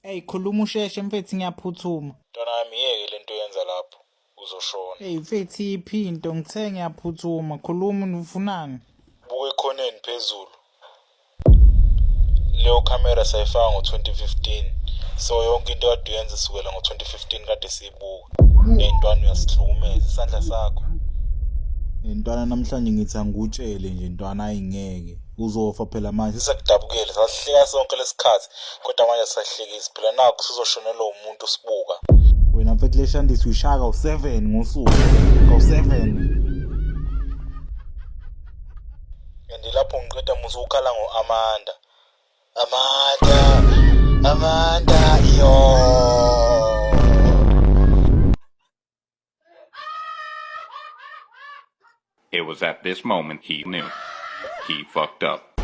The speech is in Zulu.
Hey, khuluma usheshe mfethu ngiyaphuthuma. Mntanami yeke lento yenza lapho uzoshona. Hey mfethu iphinto ngithe ngiyaphuthuma. Khuluma ufunani? Buka ekhoneni phezulu. Leyo camera sayifaka ngo-2015. So yonke into kade uyenza sukela ngo-2015 kade siyibuka. Ney'ntwana uyasihlukumeza isandla sakho. Ntwana namhlanje ngithi angikutshele nje ntwana ayingeke. Uzofa phela manje. Sisekudabukile sasihleka sonke lesikhathi kodwa manje sisahlekisi phela nakho sizoshonelwa umuntu sibuka. Wena mfethu leshandisi uyishaya ka-7 ngosuku. Ka-7. And lapho ngiqeda musu ukhala ngo-Amanda. Amanda, yo. It was at this moment he knew. He fucked up.